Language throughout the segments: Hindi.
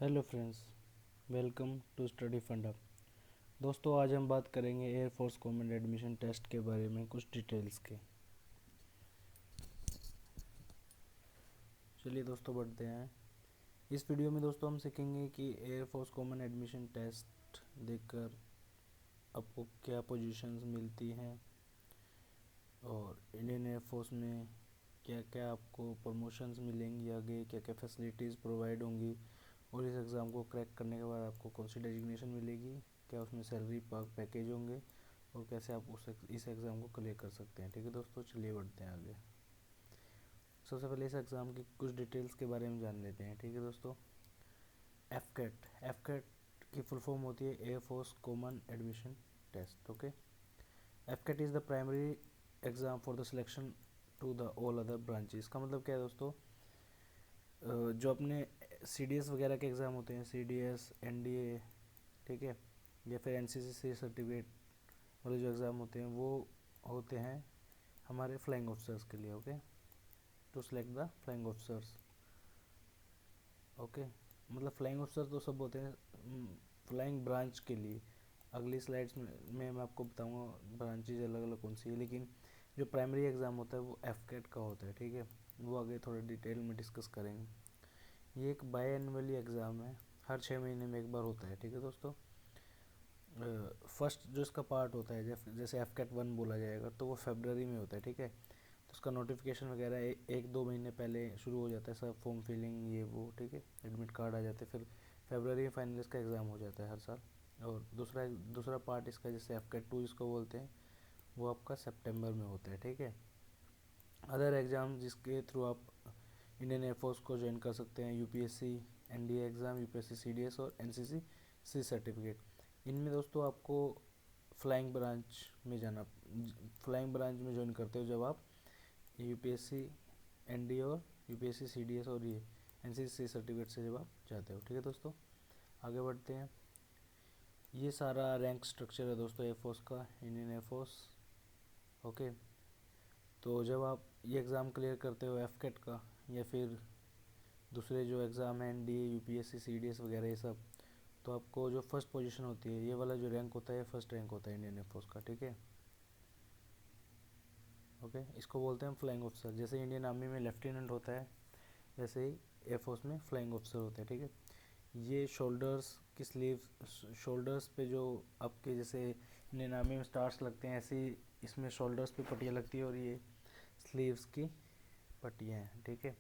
Hello friends, welcome to Study Funda. दोस्तों, आज हम बात करेंगे एयरफोर्स कॉमन एडमिशन टेस्ट के बारे में कुछ डिटेल्स के। चलिए दोस्तों, बढ़ते हैं। इस वीडियो में दोस्तों हम सीखेंगे कि एयरफोर्स कॉमन एडमिशन टेस्ट देकर आपको क्या पोजीशंस मिलती हैं और इंडियन एयरफोर्स में क्या क्या आपको प्रमोशंस मिलेंगी, आगे क्या क्या फैसिलिटीज़ प्रोवाइड होंगी, और इस एग्ज़ाम को क्रैक करने के बाद आपको कौन सी डेजिग्नेशन मिलेगी, क्या उसमें सैलरी पैकेज होंगे और कैसे आप इस एग्ज़ाम को क्लियर कर सकते हैं। ठीक है दोस्तों, चलिए बढ़ते हैं आगे। सबसे पहले इस एग्ज़ाम की कुछ डिटेल्स के बारे में जान लेते हैं। ठीक है दोस्तों, एफकेट की फुल फॉर्म होती है air force common admission test. Okay, FCAT is the primary exam for the selection to the all other branches. का मतलब क्या है दोस्तों, जो अपने CDS वगैरह के एग्ज़ाम होते हैं, CDS NDA, ठीक है, या फिर NCC सर्टिफिकेट वाले जो एग्ज़ाम होते हैं वो होते हैं हमारे फ्लाइंग ऑफिसर्स के लिए। Okay, to select the flying officers. Okay, मतलब फ्लाइंग ऑफिसर तो सब होते हैं, फ्लाइंग ब्रांच के लिए अगली स्लाइड्स में मैं आपको बताऊंगा ब्रांचेज अलग अलग कौन सी है, लेकिन जो प्राइमरी एग्ज़ाम होता है वो एफकेट का होता है। ठीक है, वो आगे थोड़ा डिटेल में डिस्कस करेंगे। ये एक बाई एनुअली एग्ज़ाम है, हर 6 महीने में एक बार होता है। ठीक है दोस्तों, फर्स्ट जो इसका पार्ट होता है जैसे एफकेट 1 बोला जाएगा तो वो फरवरी में होता है। ठीक है, तो उसका नोटिफिकेशन वगैरह एक दो महीने पहले शुरू हो जाता है, सब फॉर्म फिलिंग ये वो। ठीक है, एडमिट कार्ड आ जाते हैं, फिर फरवरी में फाइनल इसका एग्ज़ाम हो जाता है हर साल। और दूसरा पार्ट इसका जैसे एफकेट 2 जिसको बोलते हैं वो आपका सितंबर में होता है। ठीक है, अदर एग्ज़ाम जिसके थ्रू आप इंडियन एयरफोर्स को ज्वाइन कर सकते हैं, UPSC NDA exam, UPSC CDS और NCC C सर्टिफिकेट। इनमें दोस्तों आपको फ्लाइंग ब्रांच में ज्वाइन करते हो जब आप UPSC NDA और UPSC CDS और ये NCC सर्टिफिकेट से जब आप जाते हो। ठीक है दोस्तों, आगे बढ़ते हैं। ये सारा रैंक स्ट्रक्चर है दोस्तों एयरफोर्स का, इंडियन एयरफोर्स। ओके, तो जब आप ये एग्ज़ाम क्लियर करते हो एफकेट का या फिर दूसरे जो एग्ज़ाम है NDA UPSC CDS वगैरह ये सब, तो आपको जो फर्स्ट पोजीशन होती है, ये वाला जो रैंक होता है फर्स्ट रैंक होता है इंडियन एयरफोर्स का। ठीक है, ओके, इसको बोलते हैं फ्लाइंग ऑफिसर। जैसे इंडियन आर्मी में लेफ्टिनेंट होता है वैसे ही एयरफोर्स में फ्लाइंग ऑफिसर होते हैं। ठीक है, ये शोल्डर्स पे जो आपके जैसे इंडियन आर्मी में स्टार्स लगते हैं, ऐसे ही इसमें शोल्डर्स पे पट्टियाँ लगती है और ये स्लीव्स की पट्टियाँ हैं। ठीक है,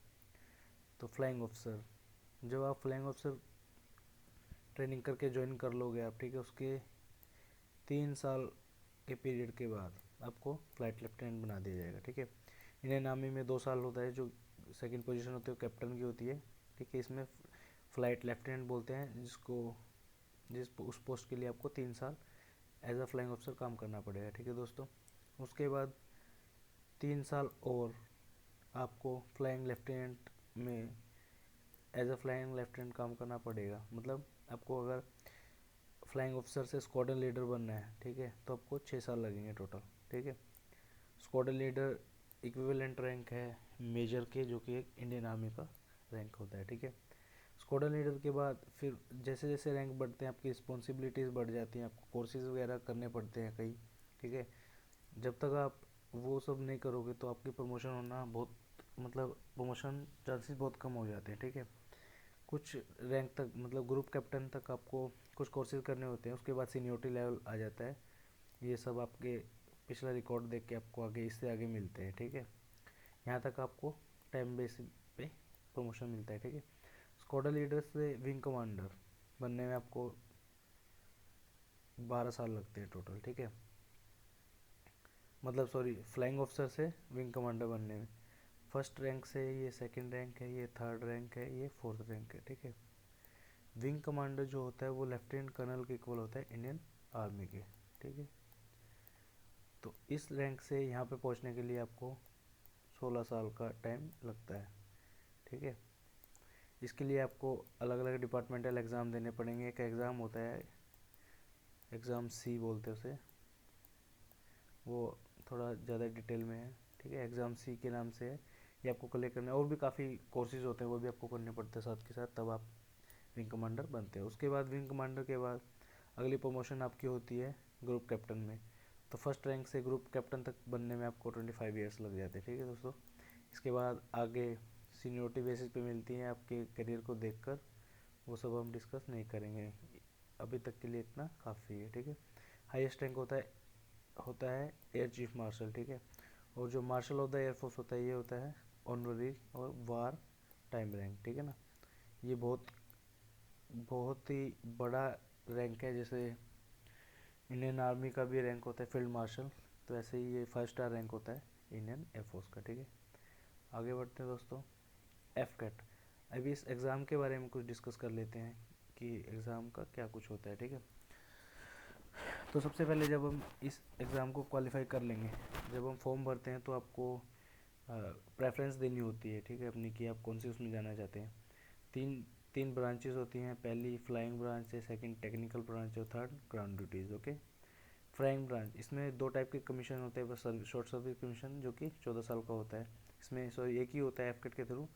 तो फ्लाइंग ऑफिसर, जब आप फ्लाइंग ऑफिसर ट्रेनिंग करके ज्वाइन कर लोगे आप, ठीक है, उसके 3 साल के पीरियड के बाद आपको फ्लाइट लेफ्टिनेंट बना दिया जाएगा। ठीक है, इंडियन आर्मी में 2 साल होता है, जो सेकंड पोजीशन होती है वो कैप्टन की होती है। ठीक है, इसमें फ्लाइट लेफ्टिनेंट बोलते हैं उस पोस्ट के लिए आपको 3 साल एज अ फ्लाइंग ऑफिसर काम करना पड़ेगा। ठीक है दोस्तों, उसके बाद 3 साल और आपको फ्लाइंग लेफ्टिनेंट में एज अ फ्लाइंग लेफ्टिनेंट काम करना पड़ेगा। मतलब आपको अगर फ्लाइंग ऑफिसर से स्क्वाड्रन लीडर बनना है, ठीक है, तो आपको 6 साल लगेंगे टोटल। ठीक है, स्क्वाड्रन लीडर इक्विवेलेंट रैंक है मेजर के, जो कि एक इंडियन आर्मी का रैंक होता है। ठीक है, स्क्वाड्रन लीडर के बाद फिर जैसे जैसे रैंक बढ़ते हैं आपकी रिस्पॉन्सिबिलिटीज़ बढ़ जाती हैं, आपको कोर्सेज वगैरह करने पड़ते हैं कई। ठीक है, जब तक आप वो सब नहीं करोगे तो आपकी प्रमोशन होना बहुत, मतलब प्रमोशन चांसेस बहुत कम हो जाते हैं। ठीक है, कुछ रैंक तक मतलब ग्रुप कैप्टन तक आपको कुछ कोर्सेज करने होते हैं, उसके बाद सीनियोरिटी लेवल आ जाता है। ये सब आपके पिछला रिकॉर्ड देख के आपको आगे इससे आगे मिलते हैं। ठीक है, यहाँ तक आपको टाइम बेस पे प्रमोशन मिलता है। ठीक है, स्क्वाड्रन लीडर से विंग कमांडर बनने में आपको 12 साल लगते हैं टोटल। ठीक है, मतलब सॉरी, फ्लाइंग ऑफिसर से विंग कमांडर बनने में फर्स्ट रैंक से ये सेकंड रैंक है, ये थर्ड रैंक है, ये फोर्थ रैंक है। ठीक है, विंग कमांडर जो होता है वो लेफ्टिनेंट कर्नल के इक्वल होता है इंडियन आर्मी के। ठीक है, तो इस रैंक से यहाँ पे पहुँचने के लिए आपको 16 साल का टाइम लगता है। ठीक है, इसके लिए आपको अलग अलग डिपार्टमेंटल एग्ज़ाम देने पड़ेंगे। एक एग्ज़ाम होता है, एग्ज़ाम C बोलते हैं उसे, वो थोड़ा ज़्यादा डिटेल में है। ठीक है, एग्ज़ाम C के नाम से है, ये आपको क्लियर करना है। और भी काफ़ी कोर्सेज होते हैं वो भी आपको करने पड़ते हैं साथ के साथ, तब आप विंग कमांडर बनते हैं। उसके बाद विंग कमांडर के बाद अगली प्रमोशन आपकी होती है ग्रुप कैप्टन में। तो फर्स्ट रैंक से ग्रुप कैप्टन तक बनने में आपको 25 ईयर्स लग जाते हैं, ठीक है दोस्तों। इसके बाद आगे सीनियोरिटी बेसिस पे मिलती हैं आपके करियर को देखकर, वो सब हम डिस्कस नहीं करेंगे, अभी तक के लिए इतना काफ़ी है, ठीक है। हाईएस्ट रैंक होता है एयर चीफ मार्शल, ठीक है। और जो मार्शल ऑफ द एयरफोर्स होता है ये होता है ऑनररी और वार टाइम रैंक, ठीक है ना। ये बहुत बहुत ही बड़ा रैंक है। जैसे इंडियन आर्मी का भी रैंक होता है फील्ड मार्शल, तो ऐसे ही ये 5 स्टार रैंक होता है इंडियन एयरफोर्स का, ठीक है। आगे बढ़ते हैं दोस्तों, एफ कैट। अभी इस एग्ज़ाम के बारे में कुछ डिस्कस कर लेते हैं कि एग्ज़ाम का क्या कुछ होता है, ठीक है। तो सबसे पहले जब हम इस एग्ज़ाम को क्वालिफाई कर लेंगे, जब हम फॉर्म भरते हैं तो आपको प्रेफरेंस देनी होती है, ठीक है, अपनी, कि आप कौन सी उसमें जाना चाहते हैं। तीन तीन ब्रांचेस होती हैं, पहली फ्लाइंग ब्रांच है, सेकंड टेक्निकल ब्रांच और third ground duties, okay. Flying branch, इसमें 2 टाइप के कमीशन होते हैं, बस शॉर्ट सर्विस कमीशन जो कि 14 साल का होता है, इसमें सॉरी एक ही होता है एफकेट के थ्रू,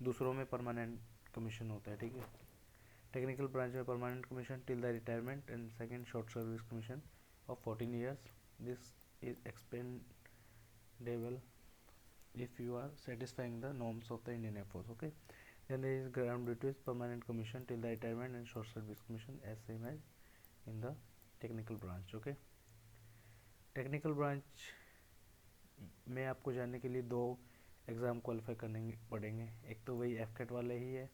दूसरों में परमानेंट कमीशन होता है, ठीक है। टेक्निकल ब्रांच में permanent commission till the retirement and second short service commission of 14 years. This is expendable if you are satisfying the norms of the Indian Air Force, okay. Then there is ground duties, permanent commission till the retirement and short service commission as same as in the technical branch, okay. Technical branch में आपको जाने के लिए 2 एग्ज़ाम क्वालिफाई करने पड़ेंगे, एक तो वही एफकेट वाले ही है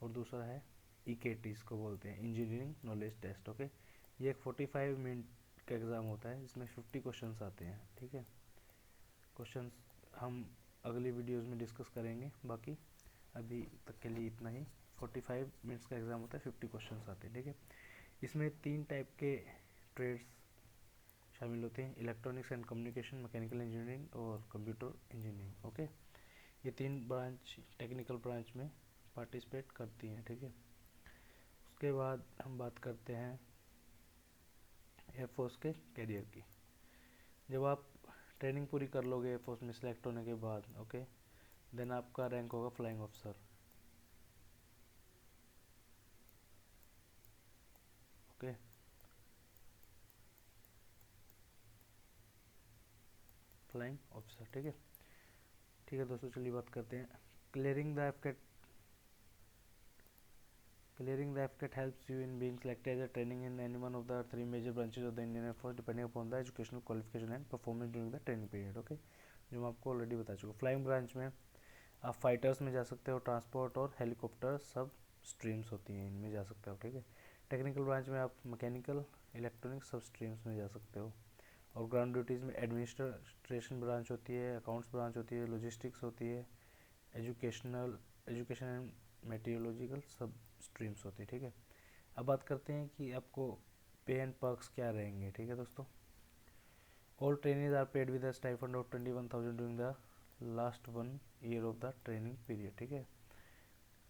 और दूसरा है ईकेटी, इसको बोलते हैं इंजीनियरिंग नॉलेज टेस्ट, ओके। ये एक 45 मिनट का एग्ज़ाम होता है, जिसमें 50 क्वेश्चंस आते हैं, ठीक है। क्वेश्चंस हम अगली वीडियोस में डिस्कस करेंगे, बाकी अभी तक के लिए इतना ही। 45 मिनट्स का एग्ज़ाम होता है, 50 क्वेश्चंस आते हैं, ठीक है। इसमें 3 टाइप के ट्रेड्स शामिल होते हैं, electronics and communication, mechanical engineering और कंप्यूटर इंजीनियरिंग, ओके। ये 3 ब्रांच टेक्निकल ब्रांच में पार्टिसिपेट करती हैं, ठीक है। उसके बाद हम बात करते हैं एयरफोर्स के कैरियर की। जब आप ट्रेनिंग पूरी कर लोगे एयरफोर्स में सिलेक्ट होने के बाद, ओके, देन आपका रैंक होगा flying officer, okay. Flying officer, ठीक है। ठीक है दोस्तों, चलिए बात करते हैं clearing the FCAT. Clearing the FCAT helps you in being selected as a training in any one of the 3 major branches of the Indian Air Force depending upon the educational qualification and performance during the training period, okay, जो मैं आपको ऑलरेडी बता चुका हूँ। फ्लाइंग ब्रांच में आप फाइटर्स में जा सकते हो, ट्रांसपोर्ट और हेलीकॉप्टर सब स्ट्रीम्स होती हैं, इनमें जा सकते हो, ठीक है। टेक्निकल ब्रांच में आप मैकेनिकल, इलेक्ट्रॉनिक सब स्ट्रीम्स में जा सकते हो। और ग्राउंड ड्यूटीज़ में एडमिनिस्ट्रेशन ब्रांच होती है, अकाउंट्स ब्रांच होती है, लॉजिस्टिक्स होती है, एजुकेशन एंड मेटीरियोलॉजिकल सब स्ट्रीम्स होती है, ठीक है। अब बात करते हैं कि आपको पे एंड पर्क्स क्या रहेंगे, ठीक है दोस्तों। All training are paid with a stipend of 21,000 during the last 1 year of the training period, ठीक है।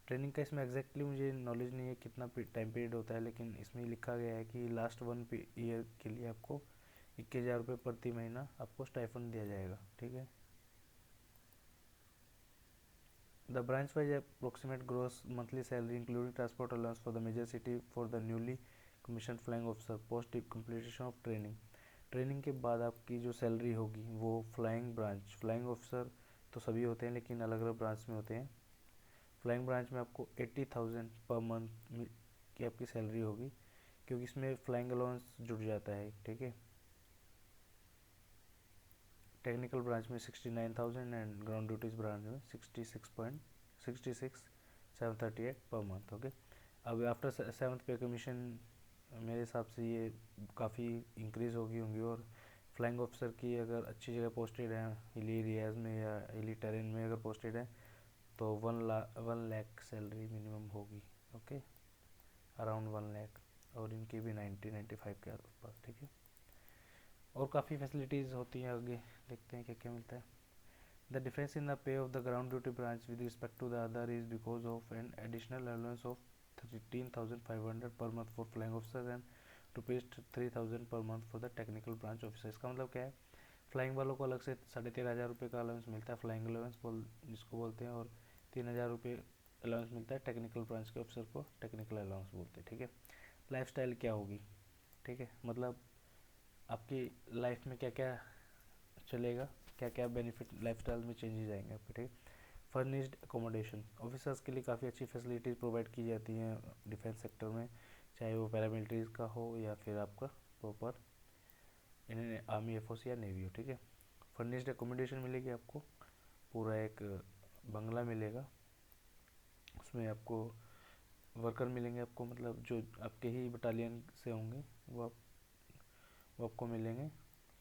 ट्रेनिंग का इसमें एग्जैक्टली मुझे नॉलेज नहीं है कितना टाइम पीरियड होता है, लेकिन इसमें लिखा गया है कि लास्ट 1 ईयर के लिए आपको 21,000 रुपये प्रति महीना आपको स्टाइफंड दिया जाएगा, ठीक है। The branch-wise approximate gross monthly salary, including transport allowance for the major city for the newly commissioned flying officer post completion of training. Training के बाद आपकी जो सैलरी होगी वो फ्लाइंग ऑफिसर तो सभी होते हैं, लेकिन अलग अलग ब्रांच में होते हैं। फ्लाइंग ब्रांच में आपको 80,000 पर मंथ की आपकी सैलरी होगी, क्योंकि इसमें फ्लाइंग अलाउंस जुड़ जाता है, ठीक है। टेक्निकल ब्रांच में 69,000 एंड ग्राउंड ड्यूटीज़ ब्रांच में 66,738 पर मंथ, ओके। अब आफ्टर 7th पे कमीशन मेरे हिसाब से ये काफ़ी इंक्रीज़ होंगी और फ्लाइंग ऑफिसर की अगर अच्छी जगह पोस्टेड है, हिली एरियाज़ में या हिली टेरेन में अगर पोस्टेड है तो 1 लाख सैलरी मिनिमम होगी, ओके, अराउंड 1 लाख, और इनकी भी 90-95 के आसपास, ठीक है। और काफ़ी फैसिलिटीज़ होती हैं, आगे देखते हैं क्या क्या मिलता है। The difference in the pay of the ground duty branch with respect to the other is because of an additional allowance of 13,500 per month for flying officer and ₹3,000 per month for the technical branch officer. इसका मतलब क्या है, फ्लाइंग वालों को अलग से 13,500 रुपये का अलाउंस मिलता है, फ्लाइंग अलाउंस जिसको बोलते हैं, और 3,000 रुपये अलाउंस मिलता है, टेक्निकल ब्रांच के ऑफिसर को टेक्निकल अलाउंस बोलते हैं, ठीक है। लाइफस्टाइल क्या होगी, ठीक है, मतलब आपकी लाइफ में क्या क्या चलेगा, क्या क्या बेनिफिट लाइफस्टाइल में चेंजेस आएंगे आपके, ठीक है। फर्निश्ड अकोमोडेशन, ऑफिसर्स के लिए काफ़ी अच्छी फैसिलिटीज़ प्रोवाइड की जाती हैं डिफेंस सेक्टर में, चाहे वो पैरामिलिट्रीज का हो या फिर आपका प्रॉपर इंडियन आर्मी, एयरफोर्स या नेवी हो, ठीक है। फर्निश्ड अकोमोडेशन मिलेगी आपको, पूरा एक बंगला मिलेगा, उसमें आपको वर्कर मिलेंगे आपको, मतलब जो आपके ही बटालियन से होंगे वो आपको मिलेंगे,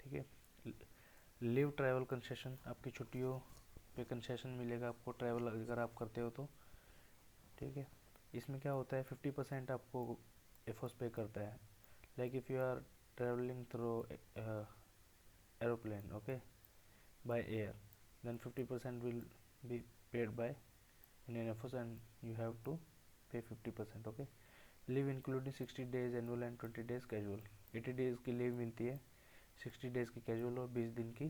ठीक है। लिव ट्रैवल कंसेशन, आपकी छुट्टियों पे कंसेशन मिलेगा आपको, ट्रैवल अगर आप करते हो तो, ठीक है। इसमें क्या होता है, 50% आपको एफोर्स पे करता है, like if you are travelling through aeroplane, okay, by air, then 50% will be paid by Indian Air Force and you have to pay 50%, okay। Leave including 60 days annual and 20 days casual, 80 days की लीव मिलती है, 60 डेज की कैजुअल और 20 दिन की,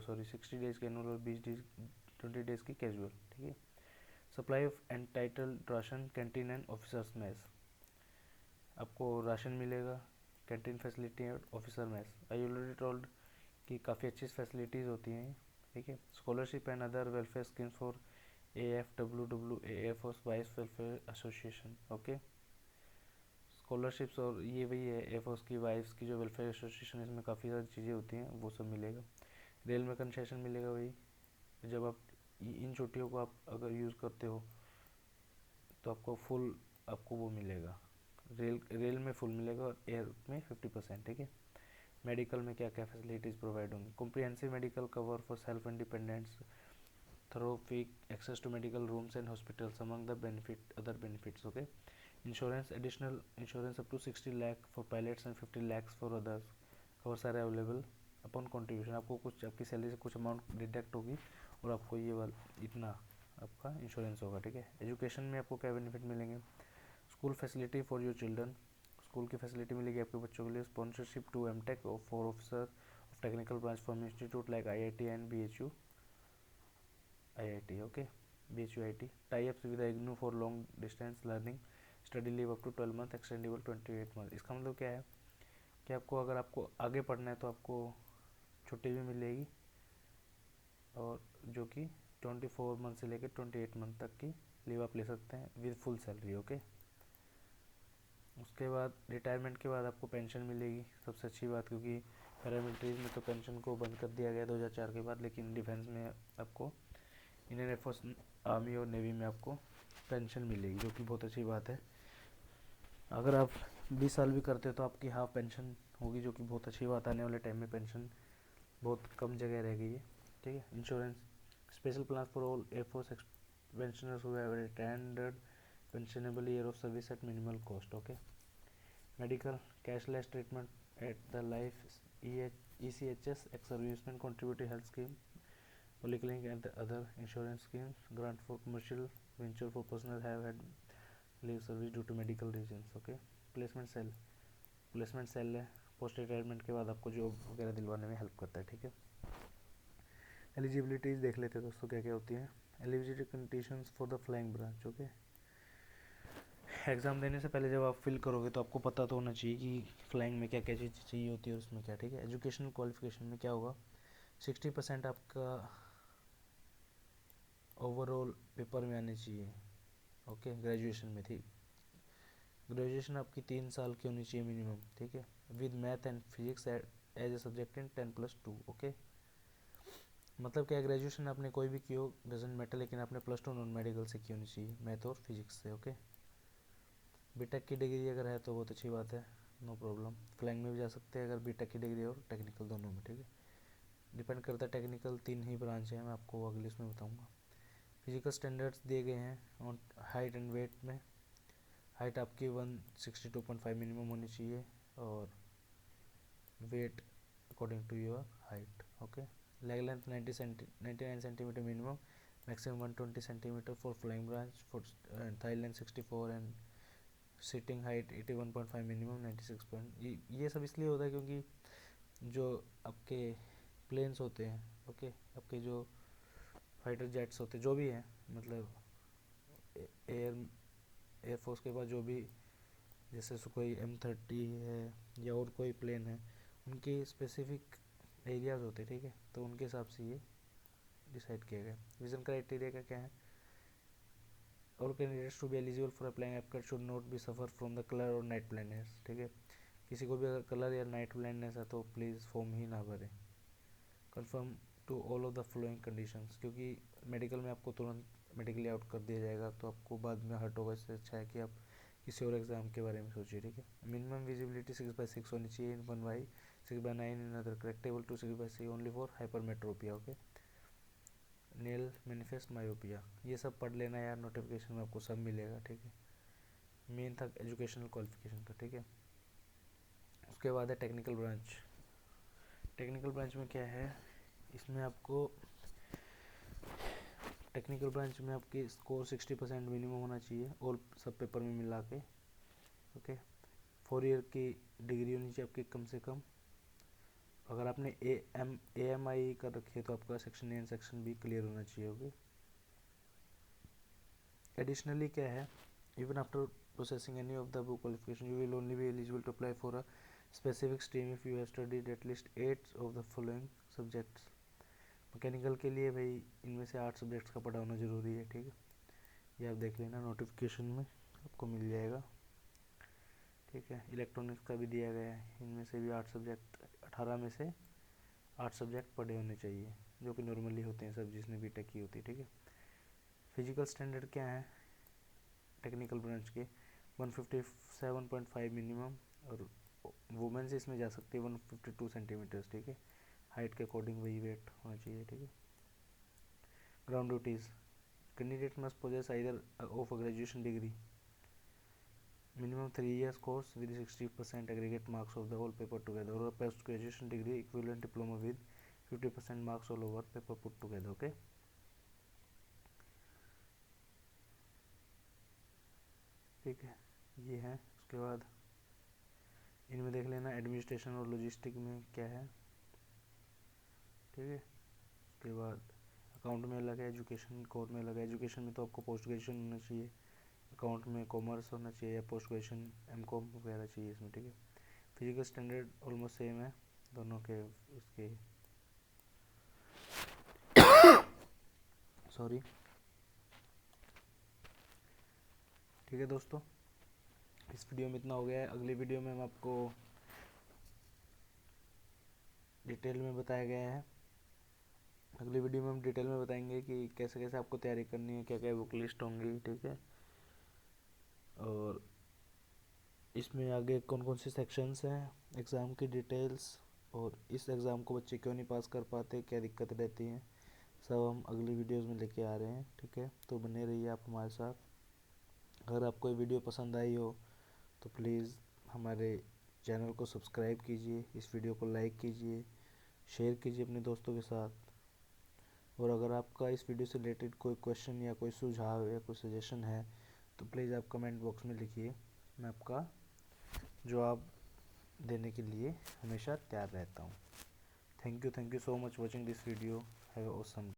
सॉरी 60 डेज की एनुअल और 20 डेज की कैजुअल, ठीक है। Supply of entitled ration, canteen and officers mess, आपको राशन मिलेगा, कैंटीन फैसिलिटी है, officer mess I already told कि काफ़ी अच्छी फैसिलिटीज़ होती हैं, ठीक है। Scholarship and other welfare schemes for AFWW, air force vice welfare association, okay. Scholarships और ये वही है एयरफोर्स की वाइफ्स की जो वेलफेयर एसोसिएशन, इसमें काफ़ी सारी चीज़ें होती हैं, वो सब मिलेगा। रेल में कंसेशन मिलेगा, वही जब आप इन छुट्टियों को आप अगर यूज़ करते हो तो आपको फुल, आपको वो मिलेगा, रेल में फुल मिलेगा और एयर में 50%, ठीक है। मेडिकल में क्या क्या फैसिलिटीज़ प्रोवाइड होंगी, comprehensive medical cover for self independence through free access to medical rooms and hospitals among the benefit other benefits, okay. Insurance, additional insurance up to 60 lakh for pilots and 50 lakhs for others, cover सारे अवेलेबल अपॉन कॉन्ट्रीब्यूशन, आपको कुछ आपकी सैलरी से कुछ अमाउंट डिडक्ट होगी और आपको ये वाला इतना आपका इंश्योरेंस होगा, ठीक है। एजुकेशन में आपको क्या बेनिफिट मिलेंगे, school facility for your children, school की फैसिलिटी मिलेगी आपके बच्चों के लिए, स्पॉन्सरशिप टू एमटेक और for officer of technical branch from institute like IIT and BHU IIT, okay, BHU IIT, tie ups with IGNOU for long distance learning, study leave up to 12 month, extendable 28 month. इसका मतलब क्या है कि आपको अगर आपको आगे पढ़ना है तो आपको छुट्टी भी मिलेगी, और जो कि 24 मंथ से लेकर 28 मंथ तक की लीव आप ले सकते हैं विद फुल सैलरी, ओके। उसके बाद रिटायरमेंट के बाद आपको पेंशन मिलेगी, सबसे अच्छी बात, क्योंकि पैरामिलिट्रीज में तो पेंशन को बंद कर दिया गया 2004 के बाद, लेकिन डिफेंस में आपको इंडियन एयरफोर्स, आर्मी और नेवी में आपको पेंशन मिलेगी, जो कि बहुत अच्छी बात है। अगर आप 20 साल भी करते हो तो आपकी हाफ पेंशन होगी, जो कि बहुत अच्छी बात, आने वाले टाइम में पेंशन बहुत कम जगह रह गई है, ठीक है। Insurance, special plan for all air force pensioners who have retired pensionable year of service at minimal cost, okay। Medical, cashless treatment at the life ECHS ex servicemen contribute health scheme, polyclinic and the other insurance schemes, grant for commercial venture for personnel have had leave service due to medical reasons, okay। Placement cell है, पोस्ट रिटायरमेंट के बाद आपको जॉब वगैरह दिलवाने में हेल्प करता है, ठीक है। एलिजिबिलिटीज़ देख लेते हैं दोस्तों क्या क्या होती है। Eligibility conditions for the flying branch, okay. Exam देने से पहले जब आप फिल करोगे तो आपको पता तो होना चाहिए कि फ्लाइंग में क्या क्या चीज़ चाहिए होती है और उसमें क्या, ठीक है। एजुकेशनल क्वालिफिकेशन में क्या होगा, 60% आपका ओवरऑल पेपर में आने चाहिए, ओके, ग्रेजुएशन में थी, ग्रेजुएशन आपकी 3 साल की होनी चाहिए मिनिमम, ठीक है, with math and physics as a subject in 10+2, okay. मतलब क्या, ग्रेजुएशन आपने कोई भी की हो डजेंट मैटर, लेकिन आपने +2 नॉन मेडिकल से की होनी चाहिए, मैथ और फिजिक्स से, ओके। बीटेक की डिग्री अगर है तो बहुत अच्छी बात है, नो प्रॉब्लम, फ्लाइंग में भी जा सकते हैं अगर बीटेक की डिग्री और टेक्निकल दोनों में, ठीक है। डिपेंड करता है, टेक्निकल 3 ही ब्रांच है, मैं आपको अगले इसमें बताऊंगा। फिजिकल स्टैंडर्ड्स दिए गए हैं ऑन हाइट एंड वेट में, हाइट आपकी 162.5 मिनिमम होनी चाहिए और weight according to your height, okay. Leg length 99 centimetre minimum, maximum 120 centimetre for flying branch, for thigh length 64 and sitting height 81.5 minimum 96 point. ये सब इसलिए होता है क्योंकि जो आपके प्लेन्स होते हैं, ओके, आपके जो फाइटर जेट्स होते हैं, जो भी हैं, मतलब एयर एयरफोर्स के पास जो भी जैसे सुखोई M30 है या और कोई प्लेन है, उनके स्पेसिफिक एरियाज होते हैं, ठीक है। तो उनके हिसाब से ये डिसाइड किया गया। विजन क्राइटेरिया का क्या है? All candidates to be eligible for applying FCAT should not be suffer from the colour और नाइट ब्लाइंडनेस, ठीक है। किसी को भी अगर कलर या नाइट ब्लाइंडनेस है तो प्लीज़ फॉर्म ही ना भरें। Confirm to all of the following conditions, क्योंकि मेडिकल में आपको तुरंत मेडिकली आउट कर दिया जाएगा तो आपको बाद में हर्ट होगा। इससे अच्छा है कि आप किसी और एग्जाम के बारे में सोचिए, ठीक है। मिनिमम विजिबिलिटी 6/6 होनी चाहिए in 1y, 6/9 in other correctable to 6/6 only for hypermetropia, okay. Nil manifest myopia, ये सब पढ़ लेना यार, नोटिफिकेशन में आपको सब मिलेगा, ठीक है। मेन था एजुकेशनल क्वालिफिकेशन का, ठीक है। उसके बाद है टेक्निकल ब्रांच। टेक्निकल ब्रांच में क्या है, इसमें आपको टेक्निकल ब्रांच में आपकी स्कोर 60% मिनिमम होना चाहिए और सब पेपर में मिला के, ओके। 4 ईयर की डिग्री होनी चाहिए आपकी कम से कम। अगर आपने AMI कर रखी है तो आपका section A and section B clear होना चाहिए, ओके। एडिशनली क्या है, even after processing any of the above qualification you will only be eligible to apply for a specific stream if you have studied at least 8 of the following subjects। Mechanical के लिए भाई इनमें से 8 सब्जेक्ट्स का पढ़ा होना ज़रूरी है, ठीक है। ये आप देख लेना, नोटिफिकेशन में आपको मिल जाएगा, ठीक है। इलेक्ट्रॉनिक्स का भी दिया गया है, इनमें से भी 8 सब्जेक्ट, 18 में से 8 सब्जेक्ट पढ़े होने चाहिए, जो कि नॉर्मली होते हैं सब जिसने बीटेक की होती है, ठीक है। फिजिकल स्टैंडर्ड क्या है टेक्निकल ब्रांच के? 157.5 मिनिमम, और वुमेन्स इसमें जा सकती है 152 सेंटीमीटर्स, ठीक है। हाइट के अकॉर्डिंग वही वेट होना चाहिए, ठीक है। Ground duties, candidate must possess either of a graduation degree, minimum 3 years course with 60% aggregate marks of the whole paper together, और post graduation degree equivalent diploma with 50% marks all over paper put together, okay. ठीक है, ये है। उसके बाद इनमें देख लेना एडमिनिस्ट्रेशन और लॉजिस्टिक में क्या है, ठीक है। उसके बाद अकाउंट में अलग है, एजुकेशन कोर में अलग है। एजुकेशन में तो आपको पोस्ट ग्रेजुएशन होना चाहिए, अकाउंट में कॉमर्स होना चाहिए या पोस्ट ग्रेजुएशन M.Com वगैरह चाहिए इसमें, ठीक है। फिजिकल स्टैंडर्ड ऑलमोस्ट सेम है दोनों के, उसके सॉरी, ठीक है दोस्तों, इस वीडियो में इतना हो गया है। अगली वीडियो में हम आपको डिटेल में बताया गया है, अगली वीडियो में हम डिटेल में बताएंगे कि कैसे कैसे आपको तैयारी करनी है, क्या क्या बुक लिस्ट होंगी, ठीक है। और इसमें आगे कौन कौन से सेक्शंस हैं, एग्ज़ाम की डिटेल्स, और इस एग्ज़ाम को बच्चे क्यों नहीं पास कर पाते, क्या दिक्कत रहती हैं, सब हम अगली वीडियोस में लेके आ रहे हैं, ठीक है। तो बने रहिए आप हमारे साथ। अगर आपको ये वीडियो पसंद आई हो तो प्लीज़ हमारे चैनल को सब्सक्राइब कीजिए, इस वीडियो को लाइक कीजिए, शेयर कीजिए अपने दोस्तों के साथ। और अगर आपका इस वीडियो से रिलेटेड कोई क्वेश्चन या कोई सुझाव या कोई सजेशन है तो प्लीज़ आप कमेंट बॉक्स में लिखिए, मैं आपका जवाब देने के लिए हमेशा तैयार रहता हूँ। Thank you so much watching this video, have a awesome